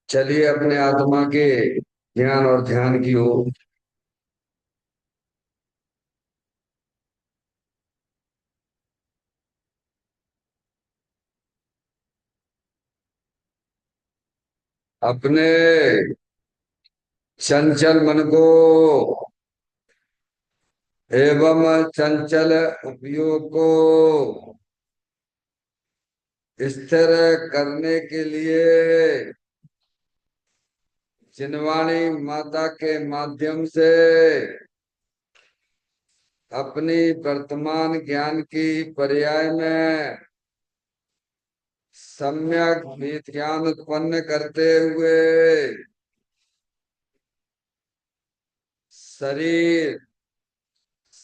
चलिए अपने आत्मा के ज्ञान और ध्यान की ओर। अपने चंचल मन को एवं चंचल उपयोग को स्थिर करने के लिए चिन्वाणी माता के माध्यम से अपनी वर्तमान ज्ञान की पर्याय में सम्यक ज्ञान उत्पन्न करते हुए शरीर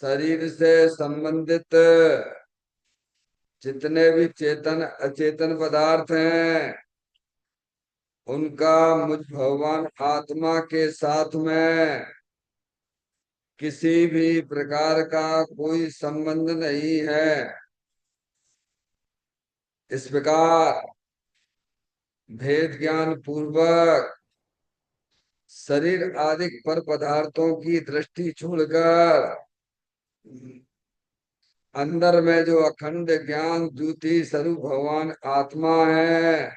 शरीर से संबंधित जितने भी चेतन अचेतन पदार्थ हैं उनका मुझ भगवान आत्मा के साथ में किसी भी प्रकार का कोई संबंध नहीं है। इस प्रकार भेद ज्ञान पूर्वक शरीर आदि पर पदार्थों की दृष्टि छोड़कर अंदर में जो अखंड ज्ञान ज्योति स्वरूप भगवान आत्मा है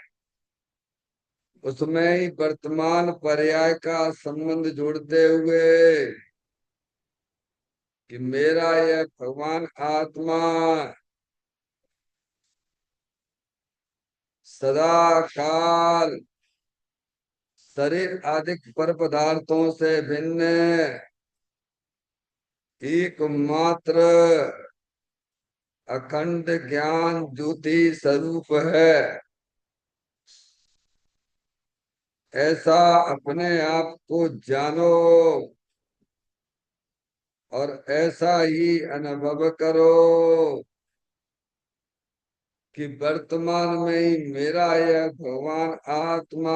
उसमें ही वर्तमान पर्याय का संबंध जोड़ते हुए कि मेरा यह भगवान आत्मा सदा काल शरीर आदि पर पदार्थों से भिन्न एकमात्र अखंड ज्ञान ज्योति स्वरूप है। ऐसा अपने आप को जानो और ऐसा ही अनुभव करो कि वर्तमान में ही मेरा यह भगवान आत्मा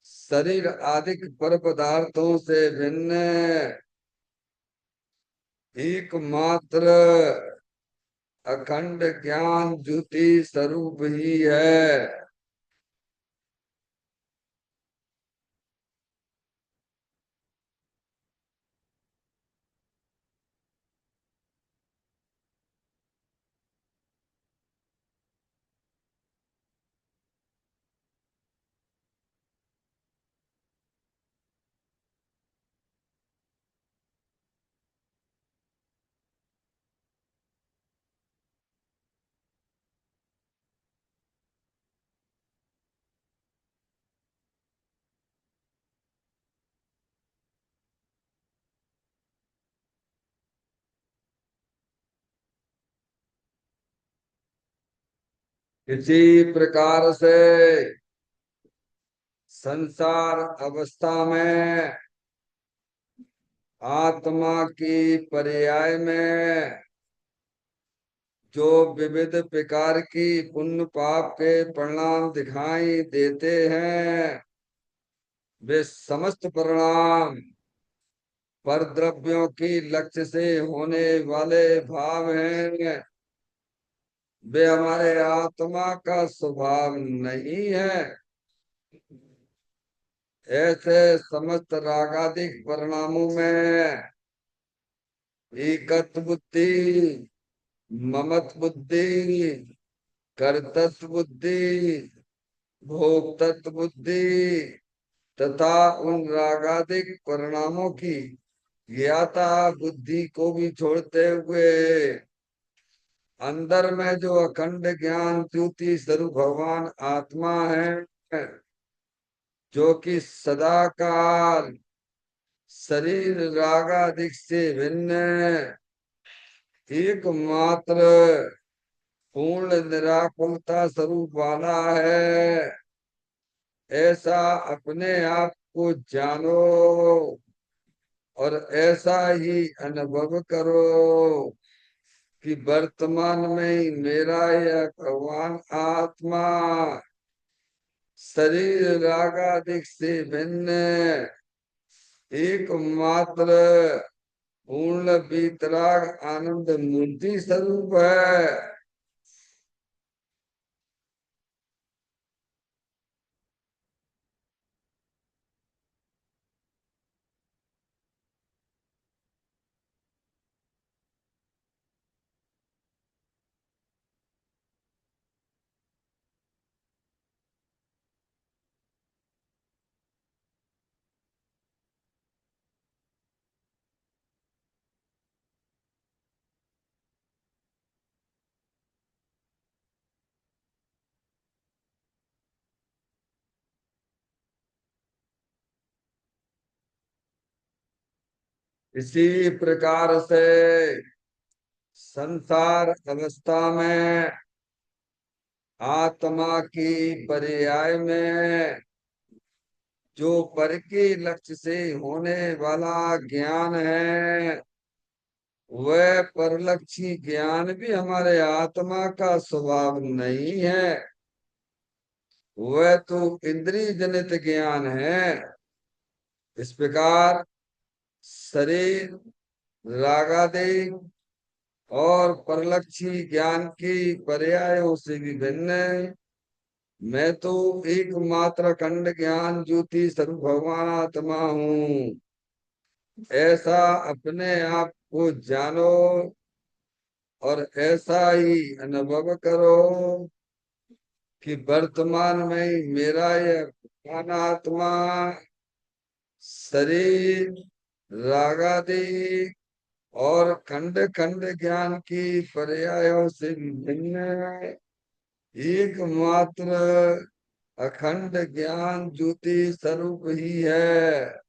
शरीर आदि पर पदार्थों से भिन्न एकमात्र अखंड ज्ञान ज्योति स्वरूप ही है। इसी प्रकार से संसार अवस्था में आत्मा की पर्याय में जो विविध प्रकार की पुण्य पाप के परिणाम दिखाई देते हैं वे समस्त परिणाम पर द्रव्यों की लक्ष्य से होने वाले भाव हैं। वे हमारे आत्मा का स्वभाव नहीं है। ऐसे समस्त रागादिक परिणामों में एकत्व बुद्धि, ममत बुद्धि, कर्तृत्व बुद्धि, भोक्तृत्व बुद्धि तथा उन रागादिक परिणामों की ज्ञाता बुद्धि को भी छोड़ते हुए अंदर में जो अखंड ज्ञान ज्योति स्वरूप भगवान आत्मा है जो कि सदा काल शरीर रागादिक से भिन्न एकमात्र पूर्ण निराकुलता स्वरूप वाला है। ऐसा अपने आप को जानो और ऐसा ही अनुभव करो कि वर्तमान में ही मेरा यह भगवान आत्मा शरीर रागादिक से भिन्न एकमात्र पूर्ण वितराग आनंद मूर्ति स्वरूप है। इसी प्रकार से संसार अवस्था में आत्मा की पर्याय में जो पर के लक्ष्य से होने वाला ज्ञान है, वह परलक्षी ज्ञान भी हमारे आत्मा का स्वभाव नहीं है। वह तो इंद्रिय जनित ज्ञान है। इस प्रकार शरीर रागादि और परलक्षी ज्ञान की पर्यायों से भी भिन्न है। मैं तो एकमात्र अखंड ज्ञान ज्योति स्वरूप भगवान आत्मा हूँ, ऐसा अपने आप को जानो और ऐसा ही अनुभव करो कि वर्तमान में ही मेरा यह भगवान आत्मा शरीर रागादि और खंड खंड ज्ञान की पर्यायों से भिन्न है। एकमात्र अखंड ज्ञान ज्योति स्वरूप ही है।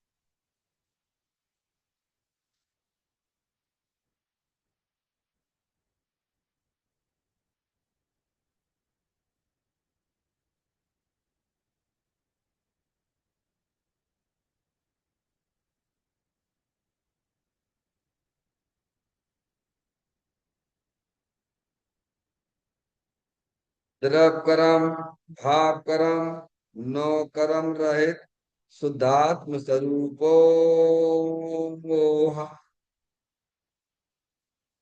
द्रव कर्म भाव कर्म नो कर्म रहित शुद्धात्म स्वरूपो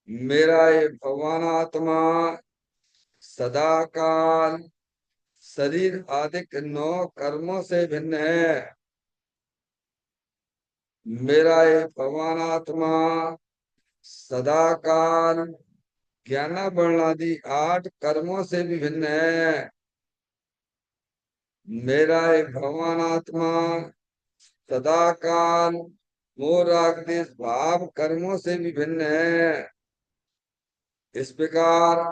मेरा ये भगवान आत्मा सदा काल शरीर आदि नौ कर्मों से भिन्न है। मेरा ये भगवान आत्मा सदा काल ज्ञान वर्ण आदि 8 कर्मों से भी भिन्न है। मेरा ये भगवान आत्मा सदा काल मोह राग द्वेष भाव कर्मों से भी भिन्न है। इस प्रकार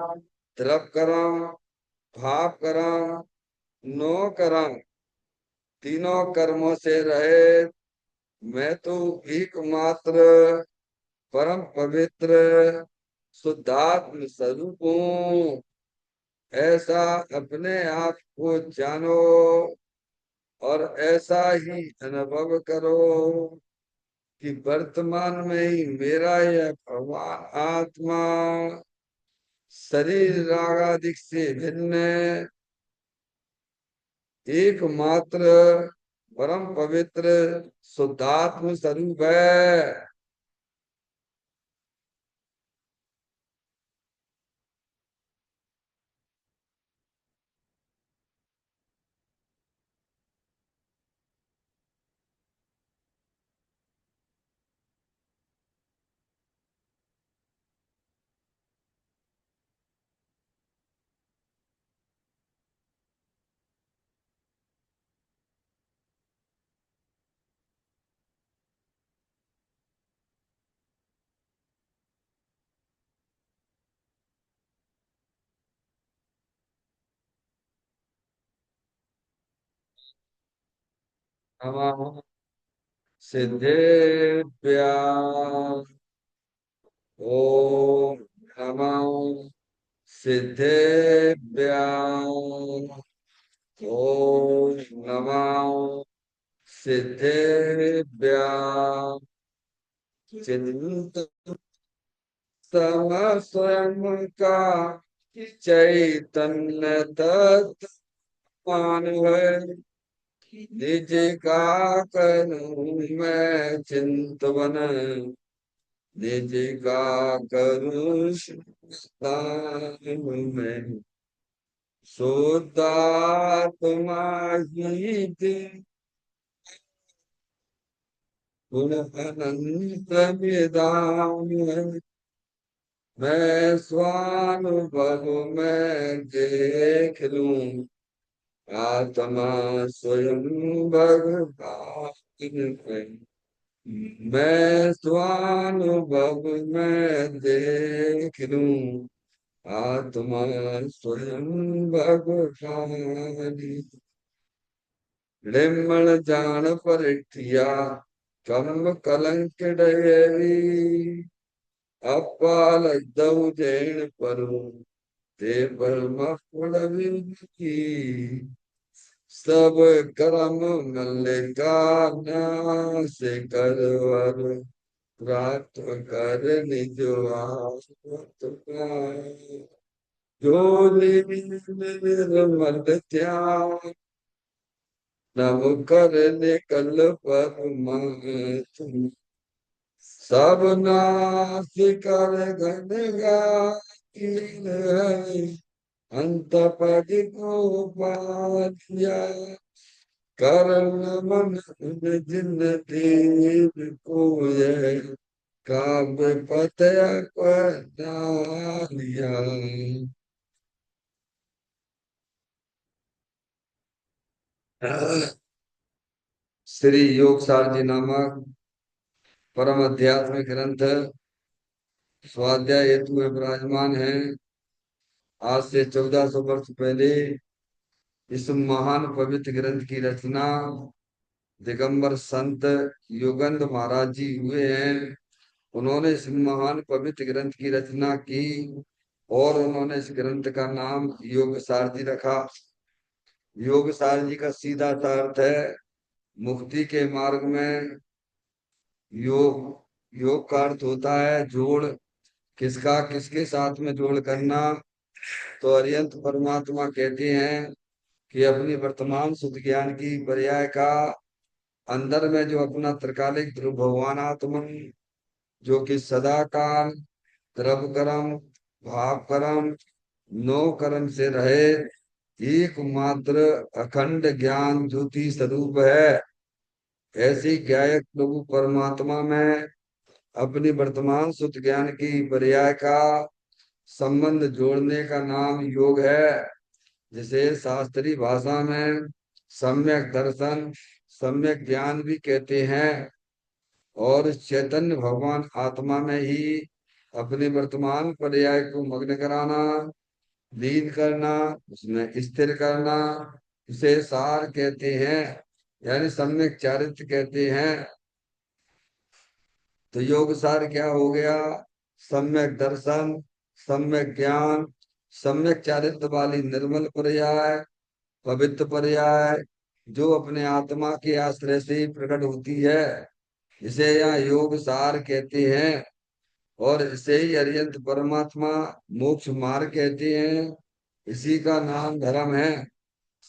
द्रव कर्म भाव कर्म नो कर्म तीनों कर्मों से रहे मैं तो एकमात्र परम पवित्र शुद्धात्म स्वरूप हूँ, ऐसा अपने आप को जानो और ऐसा ही अनुभव करो कि वर्तमान में ही मेरा यह भगवान आत्मा शरीर रागादिक से भिन्न एकमात्र परम पवित्र शुद्धात्म स्वरूप है। नमः सिद्धेभ्य ओम नमः सिद्धेभ्य ओम नमः सिद्धेभ्य चिंत स्वयं का चैतन्य तत्व है निज का करूं मैं चिंतवन निज का करूं मैं शुद्धात्मा ही दिन गुण अनंत विदाम मैं स्वानुभव में देख लूं आत्मा स्वयं भगवान है। मैं स्वानुभव में देख लूं आत्मा स्वयं भगवान। लिम्मण जान परिठिया कर्म कलंक डयरी अपाल दऊ जैन परू ते परम फल की सब कर्म मल का नाश करवर प्राप्त कर निज आत्मा जो निर्मल त्याग नव कर निकल परमात्म सब नाश कर घन गाय अंत पद को पाया करण मन जिन देव को ये काव्य पतय पदालिया। श्री योग सार जी नामक परम अध्यात्मिक ग्रंथ स्वाध्याय हेतु में विराजमान है। आज से 1400 वर्ष पहले इस महान पवित्र ग्रंथ की रचना दिगंबर संत योगेंद्र महाराज जी हुए हैं। उन्होंने इस महान पवित्र ग्रंथ की रचना की और उन्होंने इस ग्रंथ का नाम योग सार जी रखा। योग सार जी का सीधा सा अर्थ है मुक्ति के मार्ग में योग। योग का अर्थ होता है जोड़। किसका किसके साथ में जोड़ करना। तो अरिहंत परमात्मा कहते हैं कि अपनी वर्तमान शुद्ध ज्ञान की पर्याय का अंदर में जो अपना त्रिकालिक ध्रुव भगवान आत्मन जो कि सदा काल द्रव कर्म भाव कर्म नो कर्म से रहे एकमात्र अखंड ज्ञान ज्योति स्वरूप है। ऐसी गायक प्रभु परमात्मा में अपनी वर्तमान शुद्ध ज्ञान की पर्याय का संबंध जोड़ने का नाम योग है। जिसे शास्त्रीय भाषा में सम्यक दर्शन सम्यक ज्ञान भी कहते हैं। और चैतन्य भगवान आत्मा में ही अपने वर्तमान पर्याय को मग्न कराना लीन करना उसमें स्थिर करना उसे सार कहते हैं यानी सम्यक चारित्र कहते हैं। तो योग सार क्या हो गया। सम्यक दर्शन सम्यक ज्ञान सम्यक चारित्र वाली निर्मल पर्याय पवित्र पर्याय जो अपने आत्मा के आश्रय से प्रकट होती है इसे यहाँ योग सार कहते हैं। और इसे ही अरिहंत परमात्मा मोक्ष मार्ग कहते हैं। इसी का नाम धर्म है।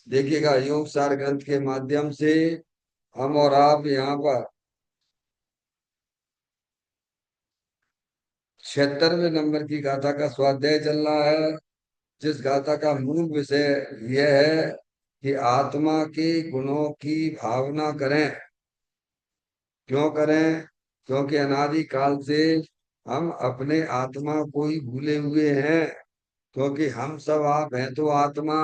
देखिएगा योग सार ग्रंथ के माध्यम से हम और आप यहाँ पर 76वें नंबर की गाथा का स्वाध्याय चल रहा है। जिस गाथा का मूल विषय यह है कि आत्मा के गुणों की भावना करें। क्यों करें। क्योंकि अनादि काल से हम अपने आत्मा को ही भूले हुए हैं। क्योंकि हम सब आप हैं तो आत्मा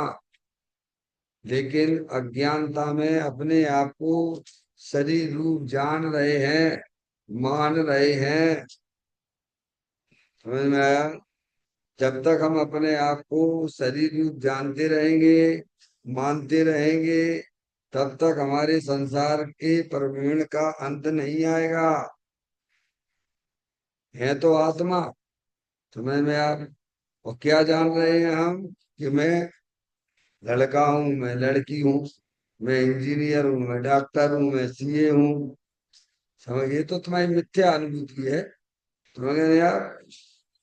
लेकिन अज्ञानता में अपने आप को शरीर रूप जान रहे हैं मान रहे हैं। समझ में आया। जब तक हम अपने आप को शरीर रूप जानते रहेंगे मानते रहेंगे तब तक हमारे संसार के प्रवीण का अंत नहीं आएगा। है तो आत्मा। समझ में आप। और क्या जान रहे हैं हम कि मैं लड़का हूँ मैं लड़की हूँ मैं इंजीनियर हूँ मैं डॉक्टर हूँ मैं सीए हूँ। समझ ये तो तुम्हारी मिथ्या अनुभूति है। समझ गए यार।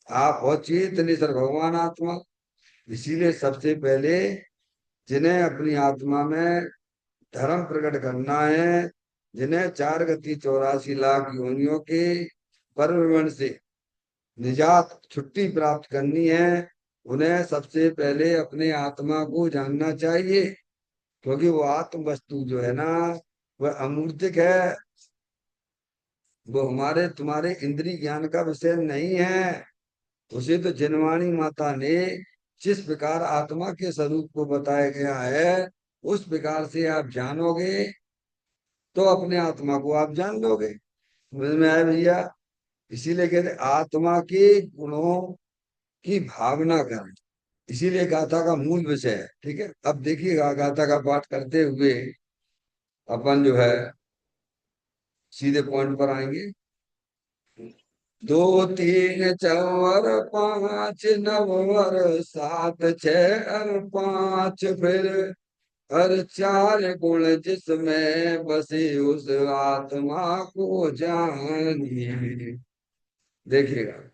आप हो चेतन सर भगवान आत्मा। इसीलिए सबसे पहले जिन्हें अपनी आत्मा में धर्म प्रकट करना है जिन्हें 4 गति 84 लाख योनियों के परिवर्ण से निजात छुट्टी प्राप्त करनी है उन्हें सबसे पहले अपने आत्मा को जानना चाहिए। क्योंकि वो आत्म वस्तु जो है ना वह अमूर्तिक है। वो हमारे तुम्हारे इंद्रिय ज्ञान का विषय नहीं है। उसे तो जिनवाणी माता ने जिस प्रकार आत्मा के स्वरूप को बताया गया है उस प्रकार से आप जानोगे तो अपने आत्मा को आप जान लोगे। समझ में आया भैया। इसीलिए कहते आत्मा के गुणों की भावना करें। इसीलिए गाथा का मूल विषय है। ठीक है। अब देखिएगा गाथा का पाठ करते हुए अपन जो है सीधे पॉइंट पर आएंगे। दो तीन चौर पांच नववर सात छह और पांच फिर हर चार गुण जिसमें बसी उस आत्मा को जानिए। देखिएगा।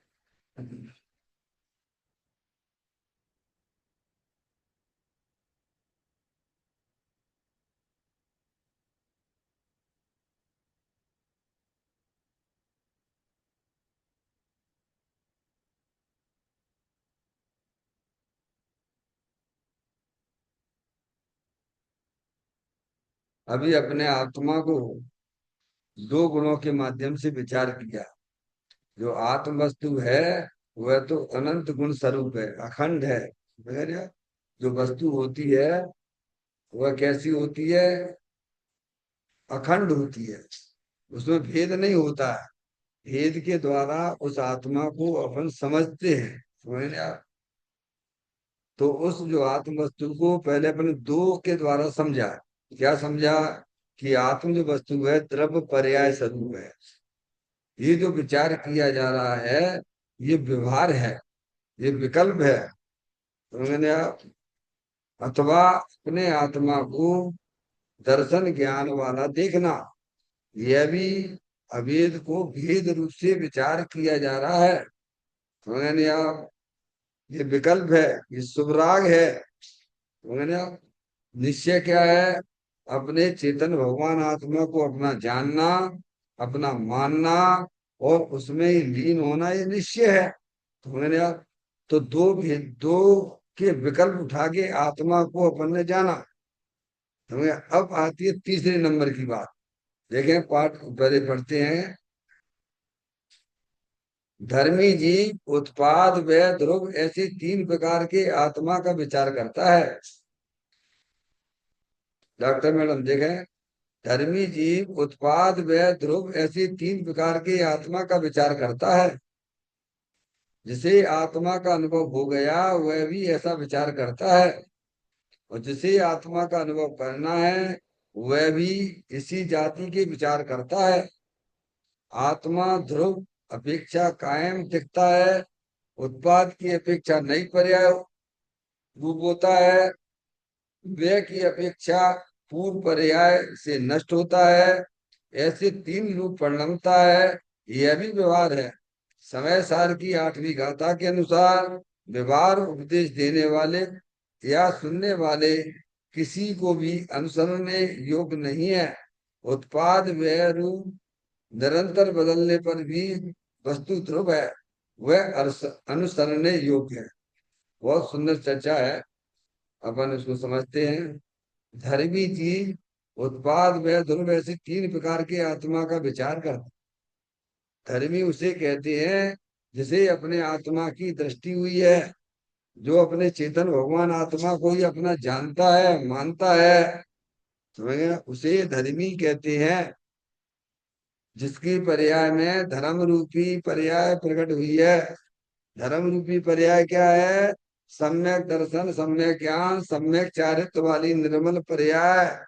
अभी अपने आत्मा को दो गुणों के माध्यम से विचार किया। जो आत्म वस्तु है वह तो अनंत गुण स्वरूप है, अखंड है। समझ रहे हो? जो वस्तु होती है वह कैसी होती है? अखंड होती है, उसमें भेद नहीं होता है। भेद के द्वारा उस आत्मा को अपन समझते हैं। समझ रहे आप? तो उस जो आत्म वस्तु को पहले अपने दो के द्वारा समझा। क्या समझा? कि आत्म जो वस्तु है द्रव्य पर्याय स्वरूप है। ये जो विचार किया जा रहा है ये व्यवहार है, ये विकल्प है। समझ आप? अथवा अपने आत्मा को दर्शन ज्ञान वाला देखना, यह भी अभेद को भेद रूप से विचार किया जा रहा है। समझ आप? ये विकल्प है, ये शुभराग है। समझ आप? निश्चय क्या है? अपने चेतन भगवान आत्मा को अपना जानना, अपना मानना और उसमें ही लीन होना, ये निश्चय है। समझ आप? तो दो के विकल्प उठा के आत्मा को अपन ने जाना। समझे? अब आती है तीसरे नंबर की बात। देखें पाठ पहले पढ़ते हैं। धर्मी जीव उत्पाद व ध्रुव ऐसे तीन प्रकार के आत्मा का विचार करता है। डॉक्टर मैडम देखें। धर्मी जीव उत्पाद व ध्रुव ऐसे तीन प्रकार के आत्मा का विचार करता है। जिसे आत्मा का अनुभव हो गया वह भी ऐसा विचार करता है, और जिसे आत्मा का अनुभव करना है वह भी इसी जाति के विचार करता है। आत्मा ध्रुव अपेक्षा कायम टिकता है, उत्पाद की अपेक्षा नई पर्याय रूप होता है, व्यय की अपेक्षा पूर्व पर्याय से नष्ट होता है। ऐसे तीन रूप परिणमता है। यह भी व्यवहार है। समय सार की आठवीं गाथा के अनुसार व्यवहार उपदेश देने वाले या सुनने वाले किसी को भी अनुसरने योग्य नहीं है। उत्पाद व्यय रूप निरंतर बदलने पर भी वस्तु ध्रुव है, वह अनुसरणे योग्य है। बहुत सुंदर चर्चा है, अपन इसको समझते हैं। धर्मी चीज उत्पाद व ध्रुव ऐसे तीन प्रकार के आत्मा का विचार करता। धर्मी उसे कहते हैं जिसे अपने आत्मा की दृष्टि हुई है, जो अपने चेतन भगवान आत्मा को ही अपना जानता है, मानता है। समझ गए? उसे धर्मी कहते हैं। जिसकी पर्याय में धर्म रूपी पर्याय प्रकट हुई है। धर्म रूपी पर्याय क्या है? सम्यक दर्शन, सम्यक ज्ञान, सम्यक चारित्र वाली निर्मल पर्याय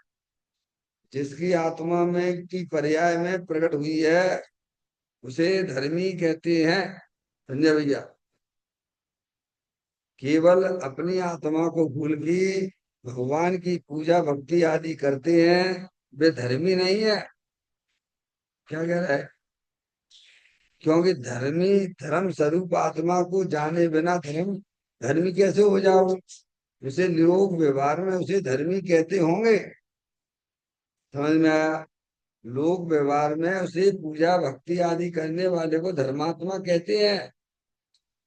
जिसकी आत्मा में की पर्याय में प्रकट हुई है उसे धर्मी कहते हैं। संजय भैया, केवल अपनी आत्मा को भूल के भगवान की पूजा भक्ति आदि करते हैं, वे धर्मी नहीं है। क्या कह रहा है? क्योंकि धर्मी धर्म स्वरूप आत्मा को जाने बिना धर्मी कैसे हो जाओ? उसे लोग व्यवहार में उसे धर्मी कहते होंगे। समझ में आया? लोग व्यवहार में उसे पूजा भक्ति आदि करने वाले को धर्मात्मा कहते हैं।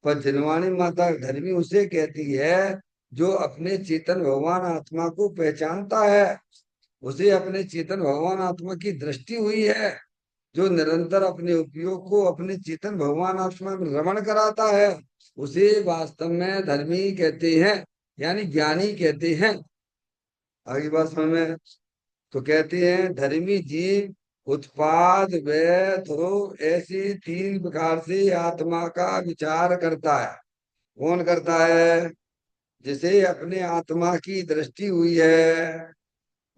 पर जिनवाणी माता धर्मी उसे कहती है जो अपने चेतन भगवान आत्मा को पहचानता है, उसे अपने चेतन भगवान आत्मा की दृष्टि हुई है, जो निरंतर अपने उपयोग को अपने चेतन भगवान आत्मा में रमण कराता है, उसे वास्तव में धर्मी कहते हैं, यानी ज्ञानी कहते हैं। आगे बात समझ में? तो कहते हैं धर्मी जीव उत्पाद व ध्रुव ऐसी तीन प्रकार से आत्मा का विचार करता है। कौन करता है? जिसे अपने आत्मा की दृष्टि हुई है,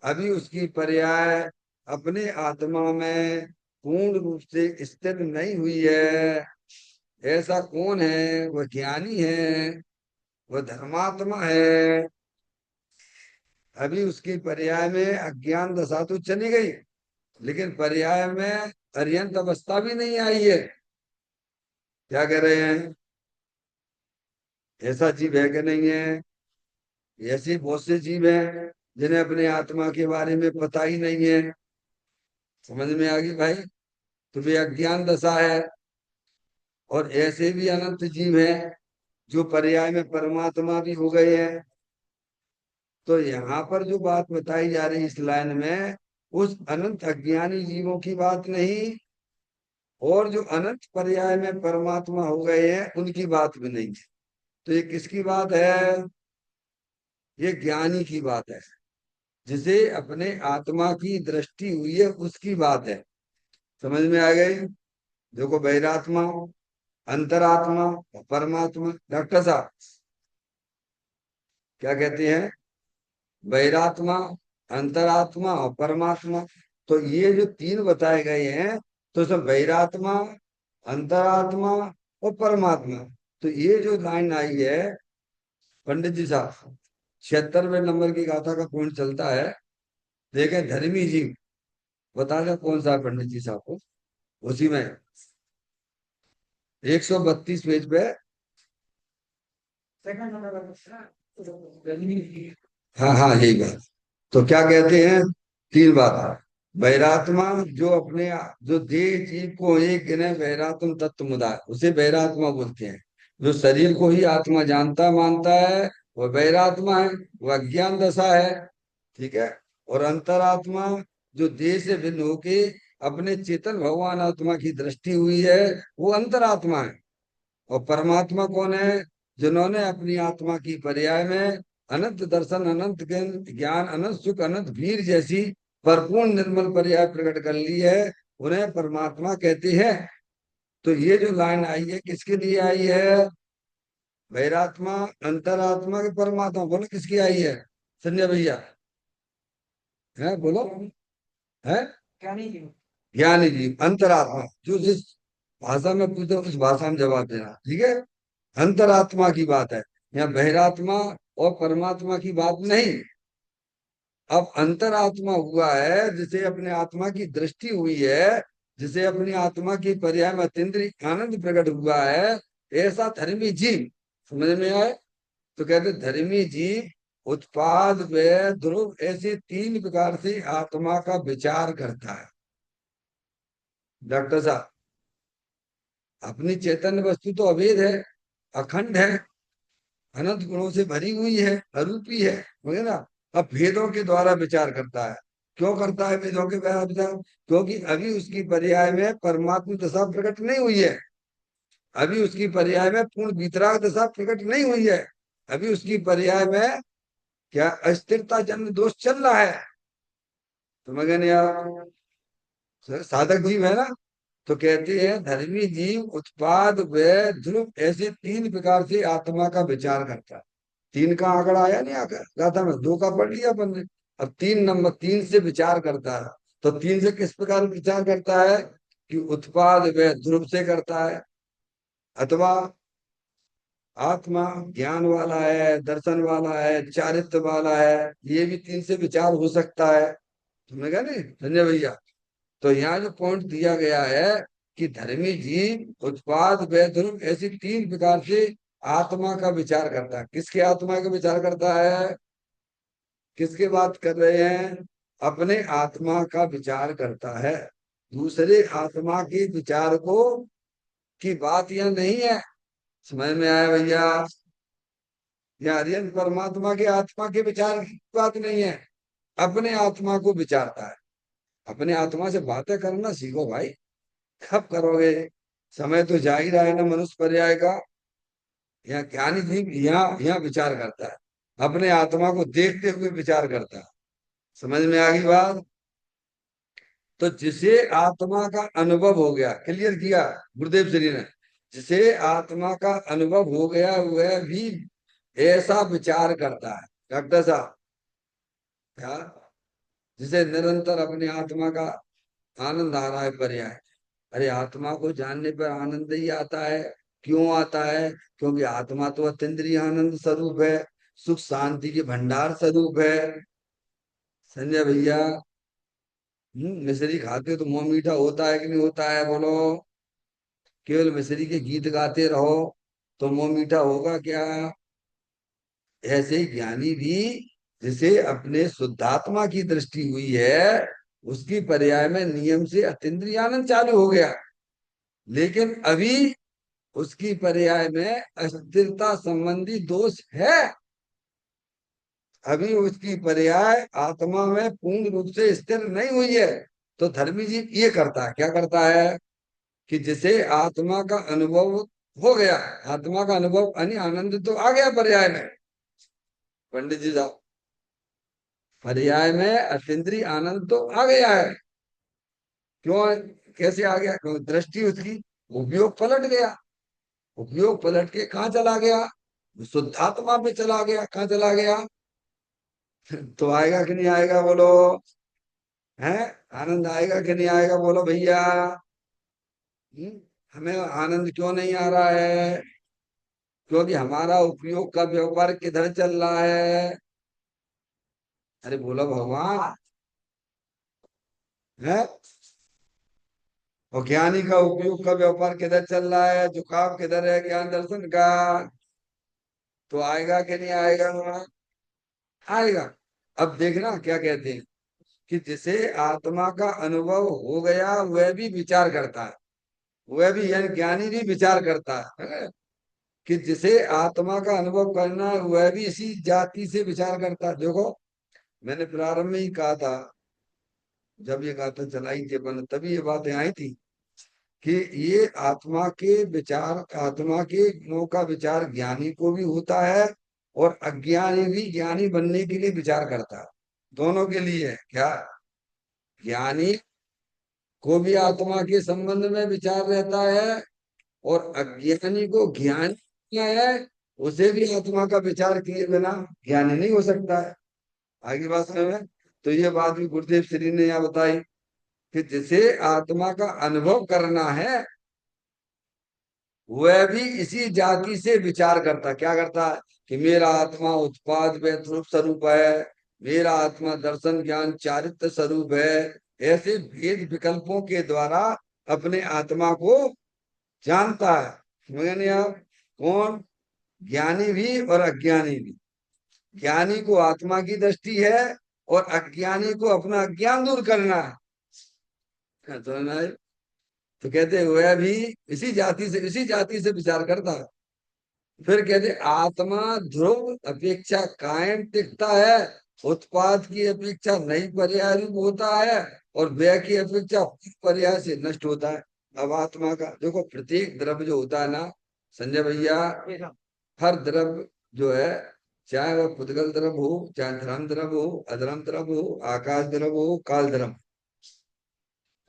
अभी उसकी पर्याय अपने आत्मा में पूर्ण रूप से स्थिर नहीं हुई है, ऐसा कौन है? वह ज्ञानी है, वह धर्मात्मा है। अभी उसकी पर्याय में अज्ञान दशा तो चली गई, लेकिन पर्याय में अर्यंत अवस्था भी नहीं आई है। क्या कह रहे हैं? ऐसा जीव है कि नहीं है? ऐसे बहुत से जीव हैं जिन्हें अपने आत्मा के बारे में पता ही नहीं है। समझ में आ गई भाई? तो वे अज्ञान दशा है। और ऐसे भी अनंत जीव हैं जो पर्याय में परमात्मा भी हो गए हैं। तो यहाँ पर जो बात बताई जा रही है इस लाइन में, उस अनंत अज्ञानी जीवों की बात नहीं, और जो अनंत पर्याय में परमात्मा हो गए हैं उनकी बात भी नहीं है। तो ये किसकी बात है? ये ज्ञानी की बात है, जिसे अपने आत्मा की दृष्टि हुई है उसकी बात है। समझ में आ गई? देखो, बहिरात्मा, अंतरात्मा और परमात्मा। डॉक्टर साहब क्या कहते हैं? बहिरात्मा, अंतरात्मा और परमात्मा। तो ये जो तीन बताए गए हैं, तो सब बहिरात्मा, अंतरात्मा और परमात्मा। तो ये जो लाइन आई है पंडित जी साहब, 76वें नंबर की गाथा का पॉइंट चलता है। देखें, धर्मी जीव, बता दें कौन सा है पंडित जी साहब को? उसी में 132 पेज पे। हाँ हाँ, यही बात। तो क्या कहते हैं? तीन बात। बैरात्मा, जो अपने, जो देह जीव को एक गिने बैरात्म तत्व मुदाय, उसे बैरात्मा बोलते हैं। जो शरीर को ही आत्मा जानता मानता है वह बैरात्मा है, वह अज्ञान दशा है। ठीक है। और अंतरात्मा, जो देह से भिन्न होके अपने चेतन भगवान आत्मा की दृष्टि हुई है, वो अंतरात्मा है। और परमात्मा कौन है? जिन्होंने अपनी आत्मा की पर्याय में अनंत दर्शन, अनंत ज्ञान, अनंत सुख, अनंत वीर जैसी भरपूर निर्मल पर्याय प्रकट कर ली है, उन्हें परमात्मा कहते हैं। तो ये जो लाइन आई है किसके लिए आई है? वैरात्मा, अंतरात्मा के परमात्मा। बोलो किसकी आई है? संजय भैया है, बोलो। है ज्ञानी जी, अंतरात्मा। जो जिस भाषा में पूछो उस भाषा में जवाब देना, ठीक है? अंतरात्मा की बात है, यहाँ बहिरात्मा और परमात्मा की बात नहीं। अब अंतरात्मा हुआ है जिसे अपने आत्मा की दृष्टि हुई है, जिसे अपनी आत्मा की पर्याय में अतीन्द्रिय आनंद प्रकट हुआ है, ऐसा धर्मी जीव। समझ में आए? तो कहते धर्मी जीव उत्पाद व ध्रुव ऐसे तीन प्रकार से आत्मा का विचार करता है। डॉक्टर साहब, अपनी चैतन्य वस्तु तो अभेद है, अखंड है, अनंत गुणों से भरी हुई है, अरूपी है, वगैरह। अब भेदों के द्वारा विचार करता है। क्यों करता है भेदों के द्वारा विचार? क्योंकि अभी उसकी पर्याय में परमात्मा दशा प्रकट नहीं हुई है। अभी उसकी पर्याय में पूर्ण वितराग दशा प्रकट नहीं हुई है। अभी उसकी पर्याय में क्या अस्थिरता जन्म दोष चल रहा है। समझ गए नहीं यार? साधक जीव है ना। तो कहते हैं धर्मी जीव उत्पाद व ध्रुव ऐसे तीन प्रकार से आत्मा का विचार करता है। तीन का आंकड़ा आया नहीं आकर गाथा में, दो का पढ़ लिया अपन ने। अब तीन नंबर, तीन से विचार करता है। तो तीन से किस प्रकार विचार करता है? कि उत्पाद व ध्रुव से करता है, अथवा आत्मा ज्ञान वाला है, दर्शन वाला है, चारित्र वाला है। ये भी तीन से विचार हो सकता है। तुमने कहा नहीं संजय भैया? तो यहाँ जो पॉइंट दिया गया है कि धर्मी जीव उत्पाद व ध्रुव ऐसी तीन प्रकार से आत्मा का विचार करता है। किसके आत्मा का विचार करता है? किसके बात कर रहे हैं? अपने आत्मा का विचार करता है। दूसरे आत्मा के विचार को की बात यह नहीं है। समझ में आया भैया? यह आर्यन परमात्मा के आत्मा के विचार की बात नहीं है, अपने आत्मा को विचारता है। अपने आत्मा से बातें करना सीखो भाई। कब करोगे? समय तो जा ही रहा है ना मनुष्य पर्याय का। यहाँ ज्ञानी जीव यहाँ यहाँ विचार करता है, अपने आत्मा को देखते हुए विचार करता है। समझ में आ गई बात? तो जिसे आत्मा का अनुभव हो गया, क्लियर किया गुरुदेव श्री ने, जिसे आत्मा का अनुभव हो गया वह भी ऐसा विचार करता है। डॉक्टर साहब, क्या? जिसे निरंतर अपने आत्मा का आनंद आ रहा है पर्याय। अरे आत्मा को जानने पर आनंद ही आता है। क्यों आता है? क्योंकि आत्मा तो अतीन्द्रिय आनंद स्वरूप है, सुख शांति के भंडार स्वरूप है। संजय भैया, मिश्री खाते तो मुंह मीठा होता है कि नहीं होता है, बोलो? केवल मिश्री के गीत गाते रहो तो मुंह मीठा होगा क्या? ऐसे ही ज्ञानी भी, जिसे अपने शुद्धात्मा की दृष्टि हुई है, उसकी पर्याय में नियम से अतीन्द्रिय आनंद चालू हो गया। लेकिन अभी उसकी पर्याय में अस्थिरता संबंधी दोष है। अभी उसकी पर्याय आत्मा में पूर्ण रूप से स्थिर नहीं हुई है। तो धर्मी जी ये करता है, क्या करता है कि जिसे आत्मा का अनुभव हो गया, आत्मा का अनुभव यानी आनंद तो आ गया पर्याय में। पंडित जी साहब, पर्याय में अतीन्द्रिय आनंद तो आ गया है। क्यों? कैसे आ गया? क्यों? दृष्टि उसकी, उपयोग पलट गया। उपयोग पलट के कहाँ चला गया? शुद्धात्मा पे चला गया। कहाँ चला गया? तो आएगा कि नहीं आएगा, बोलो? है? आनंद आएगा कि नहीं आएगा, बोलो भैया? हम्म? हमें आनंद क्यों नहीं आ रहा है? क्योंकि हमारा उपयोग का व्यापार किधर चल रहा है? अरे बोलो भगवान। है? और ज्ञानी का उपयोग का व्यापार किधर चल रहा है? झुकाव किधर है ज्ञान दर्शन का? तो आएगा कि नहीं आएगा? आएगा। अब देखना क्या कहते हैं कि जिसे आत्मा का अनुभव हो गया वह भी विचार करता है। वह भी यानी ज्ञानी भी विचार करता है कि जिसे आत्मा का अनुभव करना है वह भी इसी जाति से विचार करता है। देखो, मैंने प्रारंभ में ही कहा था, जब ये गाथा चलाई थी अपन तभी ये बातें आई थी कि ये आत्मा के विचार, आत्मा के गुणों का विचार ज्ञानी को भी होता है और अज्ञानी भी ज्ञानी बनने के लिए विचार करता है। दोनों के लिए है क्या? ज्ञानी को भी आत्मा के संबंध में विचार रहता है और अज्ञानी को ज्ञान क्या है, उसे भी आत्मा का विचार किए बिना ज्ञानी नहीं हो सकता है। आगे बात समझ में? तो ये बात भी गुरुदेव श्री ने यहाँ बताई कि जिसे आत्मा का अनुभव करना है वह भी इसी जाति से विचार करता। क्या करता है कि मेरा आत्मा उत्पाद व ध्रुव स्वरूप है, मेरा आत्मा दर्शन ज्ञान चारित्र स्वरूप है। ऐसे भेद विकल्पों के द्वारा अपने आत्मा को जानता है। समझ नहीं आप? कौन? ज्ञानी भी और अज्ञानी भी। ज्ञानी को आत्मा की दृष्टि है और अज्ञानी को अपना अज्ञान दूर करना है। तो ना, तो कहते हैं वह भी इसी जाति से विचार करता है। फिर कहते आत्मा ध्रुव अपेक्षा कायम टिकता है, उत्पाद की अपेक्षा नई पर्याय रूप होता है और व्यय की अपेक्षा पर्याय से नष्ट होता है। अब आत्मा का देखो, प्रत्येक द्रव्य जो होता है ना संजय भैया, हर द्रव्य जो है, चाहे वह पुद्गल द्रव्य हो, चाहे धर्म द्रव्य हो, अधर्म द्रव्य हो, आकाश द्रव्य हो, काल द्रव्य,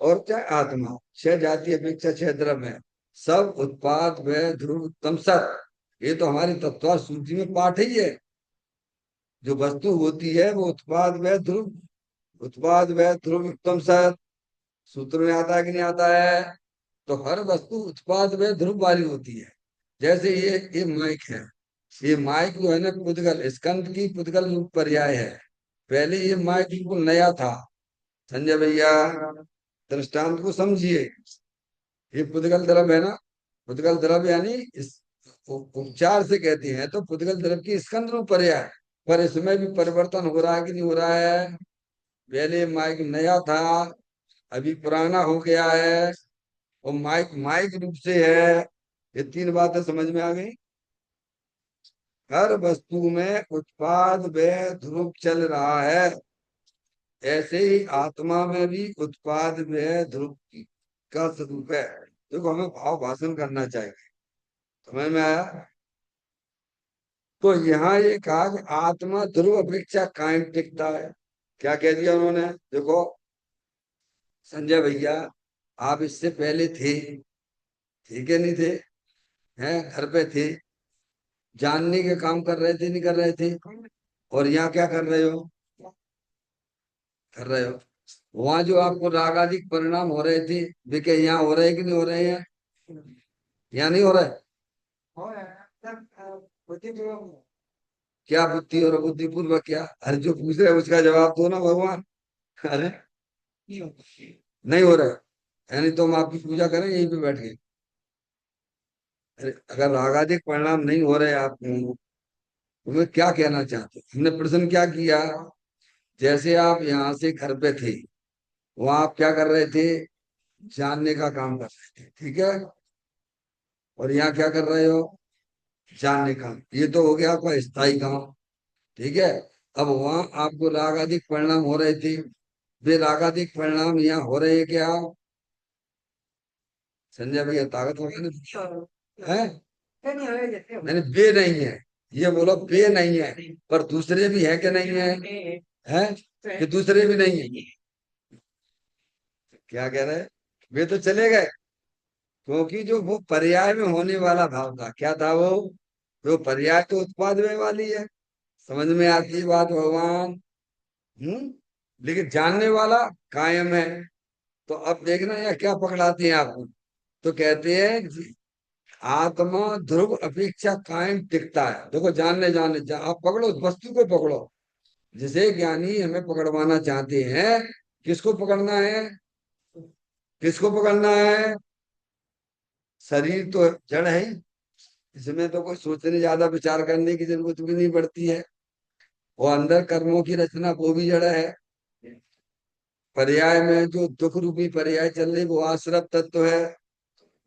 और चाहे आत्मा, छह जाति अपेक्षा छह द्रव्य है। सब उत्पाद व ध्रुव उत्तम सत, ये तो हमारी तत्व सूची में पाठ ही है। जो वस्तु होती है वो उत्पाद व ध्रुव, उत्पाद व ध्रुव उत्तम सत, सूत्र में आता है कि नहीं आता है? तो हर वस्तु उत्पाद व ध्रुव वाली होती है। जैसे ये माइक है, ये माइक जो है ना पुद्गल स्कंद की पुद्गल रूप पर्याय है। पहले ये माइक बिल्कुल नया था। संजय भैया, दृष्टांत को समझिए। ये पुद्गल द्रव्य है ना, पुद्गल द्रव्य यानी इस उपचार से कहते हैं तो पुद्गल द्रव्य की स्कंद रूप पर्याय। पर इसमें भी परिवर्तन हो रहा है कि नहीं हो रहा है? पहले माइक नया था, अभी पुराना हो गया है, और माइक माइक रूप से है। ये तीन बातें समझ में आ गई। हर वस्तु में उत्पाद व ध्रुव चल रहा है, ऐसे ही आत्मा में भी उत्पाद व ध्रुव का स्वरूप है। देखो, हमें भाव भाषण करना चाहिए। समझ में आया? तो यहाँ ये कहा कि आत्मा ध्रुव अपेक्षा कायम टिकता है। क्या कह दिया उन्होंने? देखो संजय भैया, आप इससे पहले थे, ठीक है नहीं थे? हैं, घर पे थे, जानने के काम कर रहे थे नहीं कर रहे थे? और यहाँ क्या कर रहे हो? कर रहे हो। वहां जो आपको रागादिक परिणाम हो रहे थे वे क्या यहाँ हो रहे कि नहीं हो रहे हैं? यहाँ नहीं हो रहा है। क्या बुद्धि और बुद्धिपूर्वक क्या? अरे जो पूछ रहे हैं उसका जवाब दो ना भगवान। अरे नहीं हो रहा है, यानी तो हम आपकी पूजा करें यहीं पे बैठ के? अरे अगर रागादिक परिणाम नहीं हो रहे आपको तो मैं क्या कहना चाहते हैं? हमने प्रश्न क्या किया? जैसे आप यहाँ से घर पे थे, वहां आप क्या कर रहे थे? जानने का काम कर रहे थे, ठीक है। और यहाँ क्या कर रहे हो? जानने का। ये तो हो गया आपका स्थायी काम, ठीक है। अब वहां आपको रागादिक परिणाम हो रहे थे, वे रागादिक परिणाम यहाँ हो रहे हैं क्या? संजय भैया ताकत हो है? नहीं वे नहीं है, ये बोलो वे नहीं है, पर दूसरे भी है कि नहीं है? है कि दूसरे भी नहीं है? क्या कह रहे हैं? वे तो चले गए, क्योंकि जो वो पर्याय में होने वाला भाव था, क्या था वो पर्याय तो उत्पाद में वाली है। समझ में आती है बात भगवान? लेकिन जानने वाला कायम है। तो अब देखना या क्या पकड़ाते हैं आपको। तो कहते हैं आत्मा ध्रुव अपेक्षा कायम टिकता है। देखो आप पकड़ो उस वस्तु को पकड़ो जिसे ज्ञानी हमें पकड़वाना चाहते हैं। किसको पकड़ना है? किसको पकड़ना है? शरीर तो जड़ है ही, इसमें तो कोई सोचने ज्यादा विचार करने की जरूरत भी नहीं पड़ती है। वो अंदर कर्मों की रचना वो भी जड़ है। पर्याय में जो दुख रूपी पर्याय चल रही वो आश्रव तत्व है।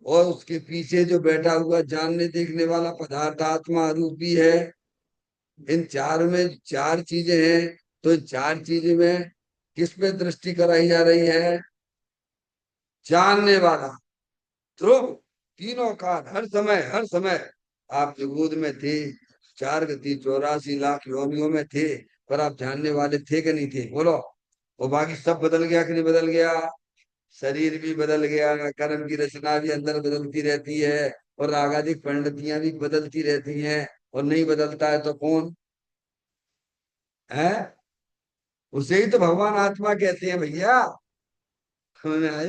और उसके पीछे जो बैठा हुआ जानने देखने वाला पदार्थ आत्मा रूपी है। इन चार में चार चीजें हैं, तो इन चार चीजें में किस पे दृष्टि कराई जा रही है? जानने वाला ध्रुव, तीनों काल हर समय आप जो गोद में थे, 4 गति 84 लाख योनियों में थे, पर आप जानने वाले थे कि नहीं थे? बोलो। वो बाकी सब बदल गया कि नहीं बदल गया? शरीर भी बदल गया, कर्म की रचना भी अंदर बदलती रहती है, और रागादिक परिणतियां भी बदलती रहती हैं। और नहीं बदलता है तो कौन है? उसे ही तो भगवान आत्मा कहते हैं भैया। समझ में आए?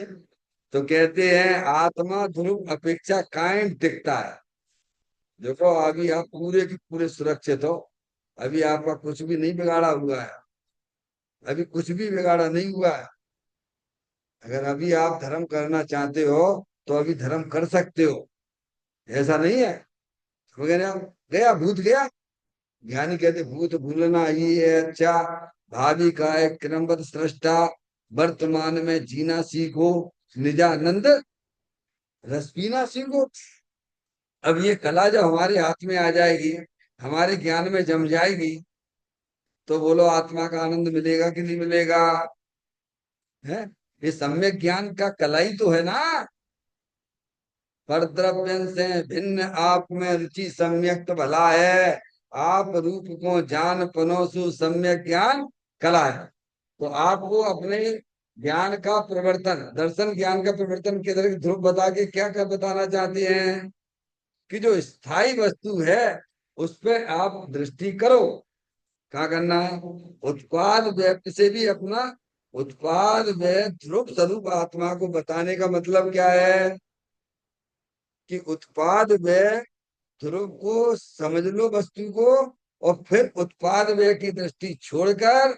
तो कहते हैं आत्मा ध्रुव अपेक्षा कायम टिकता है। देखो अभी आप पूरे के पूरे सुरक्षित हो, अभी आपका कुछ भी नहीं बिगाड़ा हुआ है, अभी कुछ भी बिगाड़ा नहीं हुआ है। अगर अभी आप धर्म करना चाहते हो तो अभी धर्म कर सकते हो, ऐसा नहीं है। वगैरह गया भूत गया। ज्ञानी कहते भूत भूलना ही है अच्छा, भावी का एक क्रमबद्ध सृष्टा, वर्तमान में जीना सीखो, निजानंद रस पीना सीखो। अब ये कला जब हमारे हाथ में आ जाएगी, हमारे ज्ञान में जम जाएगी, तो बोलो आत्मा का आनंद मिलेगा कि नहीं मिलेगा? है? ये सम्यक ज्ञान का कला ही तो है ना। पर द्रव्य से भिन्न आप में रुचि सम्यक तो भला है, आप रूप को जान पनोसु सम्यक ज्ञान कला है। तो आपको अपने ज्ञान का प्रवर्तन, दर्शन ज्ञान का प्रवर्तन के तरह ध्रुव बता के क्या क्या बताना चाहते हैं? कि जो स्थायी वस्तु है उस पर आप दृष्टि करो। क्या करना है? उत्पाद व्यक्ति से भी अपना उत्पाद व्यय ध्रुव स्वरूप आत्मा को बताने का मतलब क्या है? कि उत्पाद व्यय ध्रुव को समझ लो वस्तु को, और फिर उत्पाद व्यय की दृष्टि छोड़कर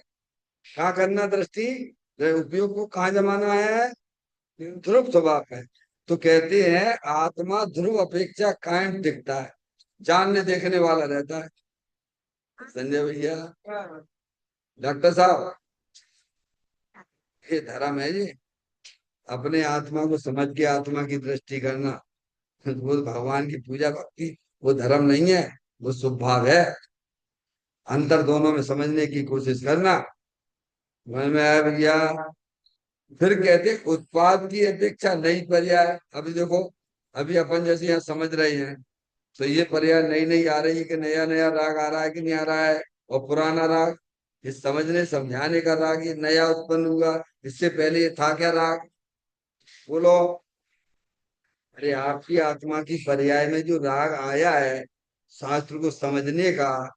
क्या करना? दृष्टि उपयोग को कहाँ जमाना है? ध्रुव स्वभाव है। तो कहते हैं आत्मा ध्रुव अपेक्षा कायम टिकता है, जानने देखने वाला रहता है। संजय भैया, डॉक्टर साहब, ये धर्म है जी। अपने आत्मा को समझ के आत्मा की दृष्टि करना, वो भगवान की पूजा भक्ति, वो धर्म नहीं है, वो शुभ भाव है। अंतर दोनों में समझने की कोशिश करना। समझ में आया भैया? फिर कहते उत्पाद की अपेक्षा नई पर्याय। अभी देखो, अभी अपन जैसे यहाँ समझ रहे हैं, तो ये पर्याय नई नई आ रही है कि नया नया राग आ रहा है कि नहीं आ रहा है? और पुराना राग, इस समझने समझाने का राग ये नया उत्पन्न हुआ, इससे पहले ये था क्या राग? बोलो। अरे आपकी आत्मा की पर्याय में जो राग आया है शास्त्र को समझने का,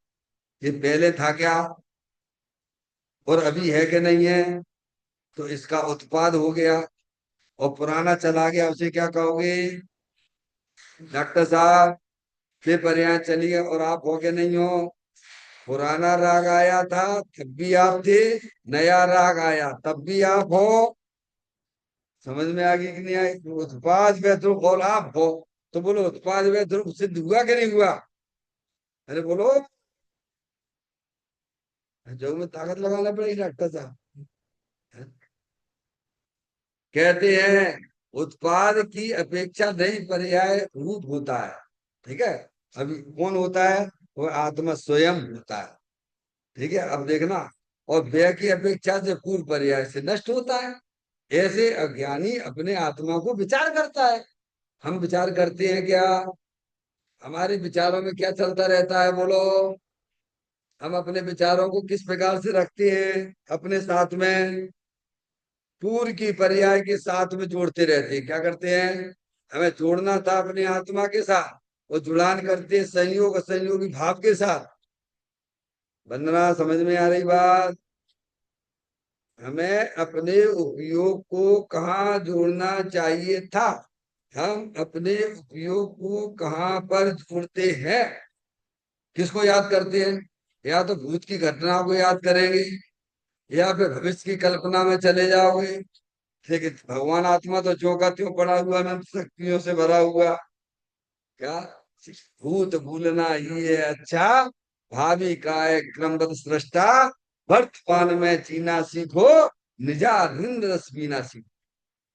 ये पहले था क्या और अभी है कि नहीं है? तो इसका उत्पाद हो गया। और पुराना चला गया, उसे क्या कहोगे? डॉक्टर साहब फिर पर्याय चलिए, और आप हो गए नहीं हो। पुराना राग आया था तब भी आप थे, नया राग आया तब भी आप हो। समझ में आ गई कि नहीं आई? उत्पाद व ध्रुव और आप हो। तो बोलो उत्पाद व ध्रुव सिद्ध हुआ कि नहीं हुआ? अरे बोलो। जो में ताकत लगाना पड़ेगी डॉक्टर साहब। कहते हैं उत्पाद की अपेक्षा नहीं पर्याय रूप होता है। ठीक है। अभी कौन होता है? वो आत्मा स्वयं होता है। ठीक है, अब देखना। और व्यय की अपेक्षा से पूर्व पर्याय से नष्ट होता है। ऐसे अज्ञानी अपने आत्मा को विचार करता है। हम विचार करते हैं क्या? हमारे विचारों में क्या चलता रहता है बोलो? हम अपने विचारों को किस प्रकार से रखते हैं अपने साथ में? पूर्व की पर्याय के साथ में जोड़ते रहते हैं। क्या करते हैं? हमें जोड़ना था अपने आत्मा के साथ, वो जुड़ान करते हैं संयोग असंयोगी भाव के साथ। वंदना, समझ में आ रही बात? हमें अपने उपयोग को कहाँ जोड़ना चाहिए था? हम अपने उपयोग को कहाँ पर जोड़ते हैं? किसको याद करते हैं? या तो भूत की घटनाओं को याद करेंगे, या फिर भविष्य की कल्पना में चले जाओगे। लेकिन भगवान आत्मा तो ज्यों का त्यों पड़ा हुआ, अनंत शक्तियों से भरा हुआ। क्या? भूत भूलना ही है अच्छा, भावी का है क्रमबद्ध सृष्टा। वर्तमान में जीना सीखो, निजानंद रस पीना सीखो।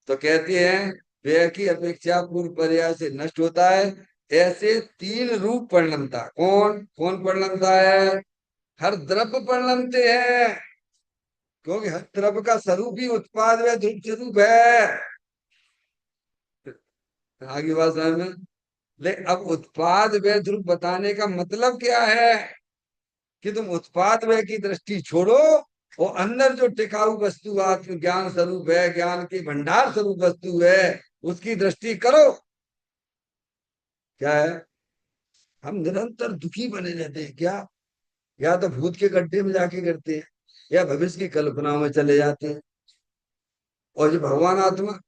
तो कहते हैं व्यय की अपेक्षा पूर्व पर्याय से नष्ट होता है। ऐसे तीन रूप परिणमता। कौन कौन परिणमता है? हर द्रव्य परिणमते हैं, क्योंकि हर द्रव्य का स्वरूप ही उत्पाद व ध्रुव स्वरूप है। आगे बात समझ में? ले अब उत्पाद व ध्रुव बताने का मतलब क्या है? कि तुम उत्पाद व की दृष्टि छोड़ो, और अंदर जो टिकाऊ वस्तु आत्म ज्ञान स्वरूप है, ज्ञान की भंडार स्वरूप वस्तु है, उसकी दृष्टि करो। क्या है? हम निरंतर दुखी बने रहते हैं क्या? या तो भूत के गड्ढे में जाके गिरते हैं, या भविष्य की कल्पनाओं में चले जाते हैं। और जो भगवान आत्मा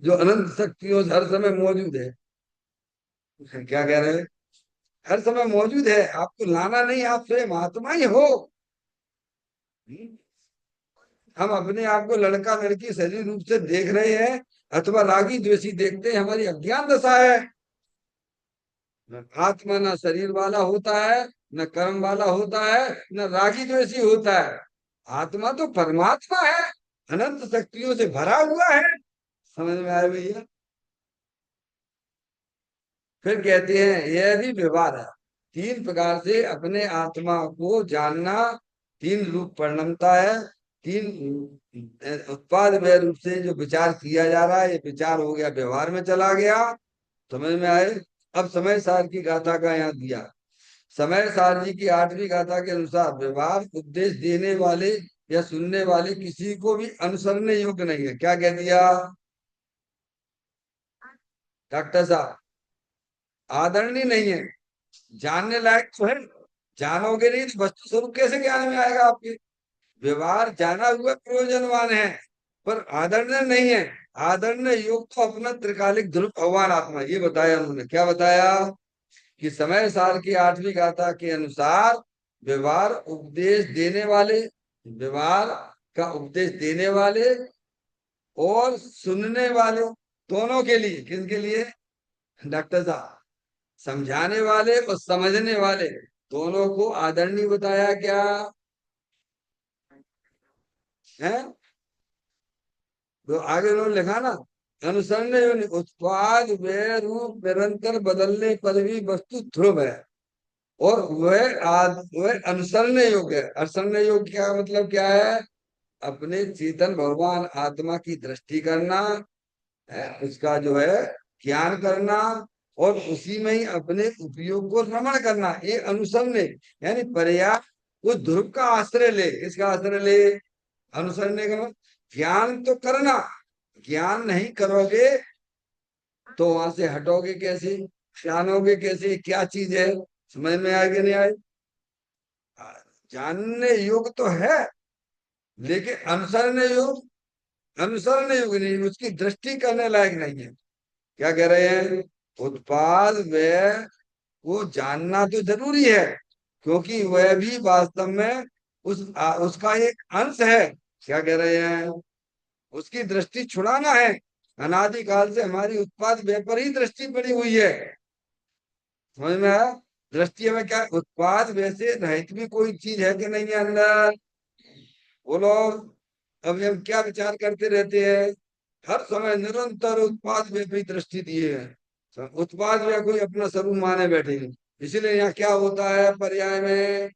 जो अनंत शक्तियों से हर समय मौजूद है, क्या कह रहे हैं? हर समय मौजूद है, आपको लाना नहीं, आप स्वयं आत्मा ही हो। हम अपने आप को लड़का लड़की शरीर रूप से देख रहे हैं, अथवा रागी द्वेषी देखते हैं, हमारी अज्ञान दशा है। आत्मा न शरीर वाला होता है, न कर्म वाला होता है, न रागी द्वेषी होता है। आत्मा तो परमात्मा है, अनंत शक्तियों से भरा हुआ है। समझ में आया भैया? फिर कहते हैं यह भी व्यवहार है। तीन प्रकार से अपने आत्मा को जानना, तीन रूप परिणमता है। तीन उत्पाद व रूप से जो विचार किया जा रहा है, ये विचार हो गया व्यवहार में चला गया। समझ में आए? अब समय सार की गाथा का यहाँ दिया। समय सार जी की आठवीं गाथा के अनुसार व्यवहार उपदेश देने वाले या सुनने वाले किसी को भी अनुसरने योग्य नहीं है। क्या कह दिया डॉक्टर साहब? आदरणीय नहीं है, जानने लायक तो है। जानोगे नहीं तो वस्तु स्वरूप कैसे ज्ञान में आएगा आपके? व्यवहार जाना हुआ प्रयोजनवान है, पर आदरणीय नहीं है। आदरणीय योग तो अपना त्रिकालिक ध्रुव भगवान आत्मा, ये बताया उन्होंने। क्या बताया? कि समय सार की आठवीं गाथा के अनुसार व्यवहार उपदेश देने वाले, व्यवहार का उपदेश देने वाले और सुनने वाले, दोनों के लिए। किसके लिए डॉक्टर साहब? समझाने वाले और समझने वाले, दोनों को आदरणीय बताया। क्या है? तो आगे उन्होंने लिखा ना, अनुसरण उत्पाद व रूप निरंतर बदलने पर भी वस्तु ध्रुव है, और वह अनुसरण योग्य है। अनुसरण योग्य क्या मतलब क्या है? अपने चेतन भगवान आत्मा की दृष्टि करना है, उसका जो है ज्ञान करना, और उसी में ही अपने उपयोग को रमण करना, ये अनुसरण। यानी पर्याय वो ध्रुव का आश्रय ले। इसका आश्रय ले? अनुसरण का मतलब ज्ञान तो करना। ज्ञान नहीं करोगे तो वहां से हटोगे कैसे? जानोगे कैसे क्या चीज है? समझ में आएगी नहीं आए? जानने योग तो है, लेकिन अनुसरण योग अनुसरण योग्य नहीं, उसकी दृष्टि करने लायक नहीं है। क्या कह रहे हैं? उत्पाद व्यय को जानना तो जरूरी है, क्योंकि वह भी वास्तव में उसका एक अंश है। क्या कह रहे हैं? उसकी दृष्टि छुड़ाना है। अनादिकाल से हमारी उत्पाद व्यय पर ही दृष्टि पड़ी हुई है। समझ में आया? दृष्टि में क्या, उत्पाद व्यय से रहित भी कोई चीज है कि नहीं है अंदर? बोलो। अभी हम क्या विचार करते रहते हैं? हर समय निरंतर उत्पाद व्यय पे ही दृष्टि दिए है। उत्पाद व्यय कोई अपना स्वरूप माने बैठे हैं। इसलिए यहाँ क्या होता है पर्याय में?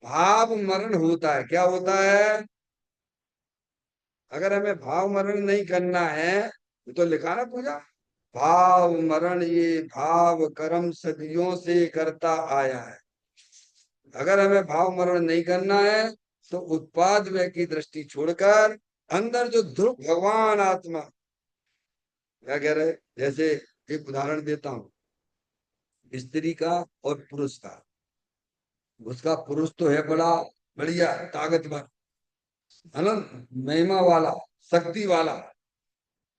भाव मरण होता है। क्या होता है? अगर हमें भाव मरण नहीं करना है, तो लिखा ना पूजा, भाव मरण ये भाव कर्म सदियों से करता आया है। अगर हमें भाव मरण नहीं करना है, तो उत्पाद व्यय की दृष्टि छोड़कर अंदर जो ध्रुव भगवान आत्मा, क्या कह रहे? जैसे एक उदाहरण देता हूं, स्त्री का और पुरुष का। उसका पुरुष तो है बड़ा बढ़िया ताकतवर, अनंत महिमा वाला, शक्ति वाला,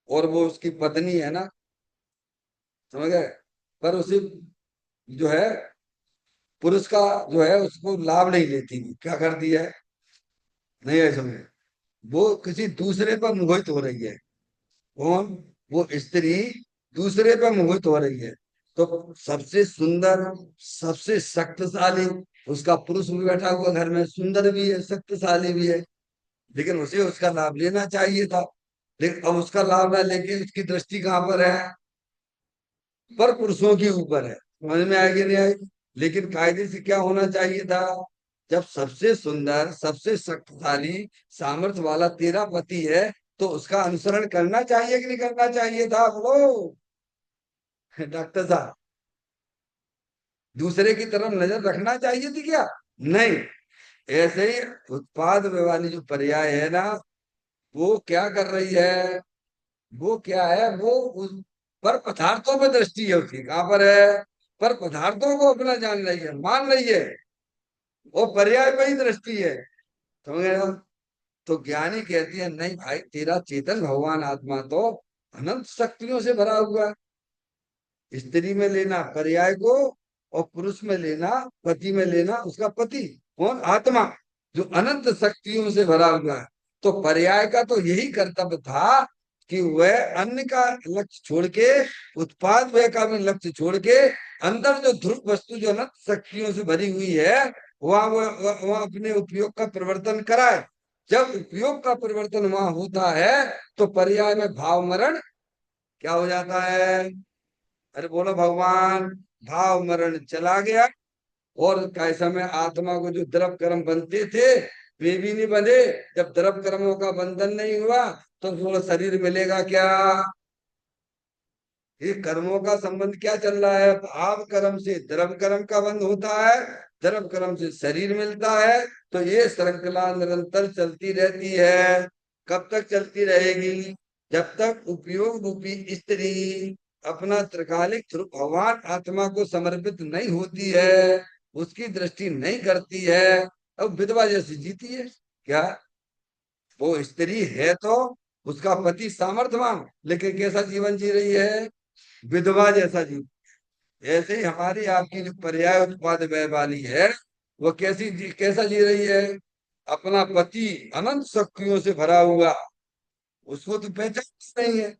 और वो उसकी पत्नी है ना, समझ गए? पर उसे जो है, पुरुष का जो है उसको लाभ नहीं लेती, क्या करती है? नहीं है समझे? वो किसी दूसरे पर मोहित हो रही है। कौन? वो स्त्री दूसरे पर मोहित हो रही है। तो सबसे सुंदर, सबसे शक्तिशाली उसका पुरुष भी बैठा हुआ घर में, सुंदर भी है, शक्तिशाली भी है, लेकिन उसे उसका लाभ लेना चाहिए था। लेकिन अब उसका लाभ ना लेके उसकी दृष्टि कहाँ पर है? पर पुरुषों के ऊपर है। समझ में आएगी नहीं आएगी? लेकिन कायदे से क्या होना चाहिए था? जब सबसे सुंदर, सबसे शक्तिशाली, सामर्थ्य वाला तेरा पति है, तो उसका अनुसरण करना चाहिए कि नहीं करना चाहिए था? बोलो डॉक्टर साहब, दूसरे की तरफ नजर रखना चाहिए थी क्या? नहीं। ऐसे ही उत्पाद वाली जो पर्याय है ना, वो क्या कर रही है? वो क्या है? वो उस पर पदार्थों में दृष्टि है उसकी। कहाँ पर है? पर पदार्थों को अपना जान रही है, मान रही है। वो पर्याय पे ही दृष्टि है। समझ गए हो? तो ज्ञानी कहती है नहीं भाई, तेरा चेतन भगवान आत्मा तो अनंत शक्तियों से भरा हुआ है। स्त्री में लेना पर्याय को, और पुरुष में लेना, पति में लेना उसका पति। कौन? आत्मा, जो अनंत शक्तियों से भरा हुआ है। तो पर्याय का तो यही कर्तव्य था कि वह अन्य का लक्ष्य छोड़ के, उत्पाद व्यय का भी लक्ष्य छोड़ के, अंदर जो ध्रुव वस्तु जो अनंत शक्तियों से भरी हुई है, वह अपने उपयोग का परिवर्तन कराए। जब उपयोग का परिवर्तन वहां होता है, तो पर्याय में भाव मरण क्या हो जाता है? अरे बोलो भगवान, भाव मरण चला गया। और कैसा में आत्मा को जो द्रव कर्म बनते थे, वे भी नहीं बने। जब द्रव कर्मों का बंधन नहीं हुआ, तो थोड़ा शरीर मिलेगा क्या? ये कर्मों का संबंध क्या चल रहा है? भाव कर्म से द्रव कर्म का बंध होता है, द्रव कर्म से शरीर मिलता है। तो ये श्रृंखला निरंतर चलती रहती है। कब तक चलती रहेगी? जब तक उपयोग रूपी स्त्री अपना त्रिकालिक स्वरूप भगवान आत्मा को समर्पित नहीं होती है, उसकी दृष्टि नहीं करती है। अब विधवा जैसी जीती है क्या? वो स्त्री है तो उसका पति सामर्थ्यवान, लेकिन कैसा जीवन जी रही है? विधवा जैसा जीवन। ऐसे ही हमारी आपकी जो पर्याय उत्पाद व्यय वाली है, वो कैसा जी रही है? अपना पति अनंत शक्तियों से भरा हुआ, उसको तो पहचान नहीं है।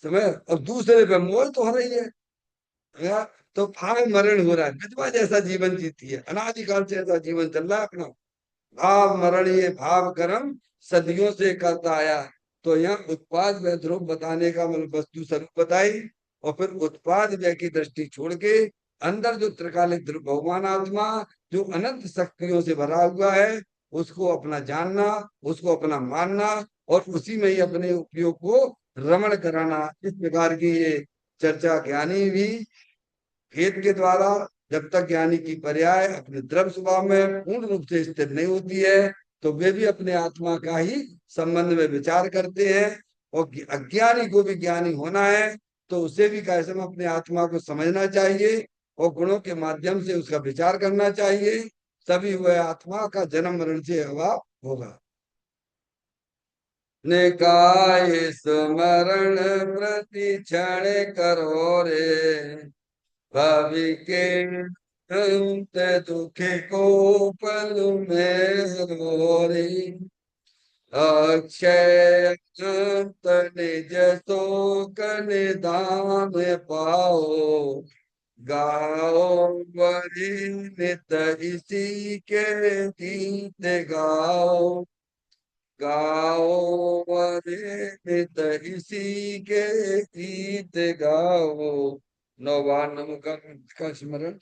समय अब दूसरे पे मोह तो हो रही है। या तो भाव मरण हो रहा है, विधवा जैसा जीवन जीती है, अनादिकाल से ऐसा जीवन चल रहा है अपना। भाव मरण ये भाव कर्म सदियों से करता आया है। तो यहाँ उत्पाद व्यय ध्रुव बताने का मतलब वस्तु स्वरूप बताई, और फिर उत्पाद व्यय की दृष्टि छोड़ के अंदर जो त्रिकालिक ध्रुव भगवान आत्मा, जो अनंत शक्तियों से भरा हुआ है, उसको अपना जानना, उसको अपना मानना, और उसी में ही अपने उपयोग को रमण कराना। इस प्रकार की ये चर्चा ज्ञानी भी भेद के द्वारा, जब तक ज्ञानी की पर्याय अपने द्रव्य स्वभाव में पूर्ण रूप से स्थिर नहीं होती है, तो वे भी अपने आत्मा का ही संबंध में विचार करते हैं। और अज्ञानी को भी ज्ञानी होना है, तो उसे भी कैसे में अपने आत्मा को समझना चाहिए, और गुणों के माध्यम से उसका विचार करना चाहिए। तभी वह आत्मा का जन्म मरण से अभाव होगा। निकाय स्मरण प्रति क्षण करो रे, भावी के अंत दुख को पल में हरो रे। अक्षय अनंत निज शोक निधान पाओ, गाओ बड़ी नित इसी के गीत गाओ, गाओ बड़े नित इसी के गीत गाओ। नौवान नम का स्मरण।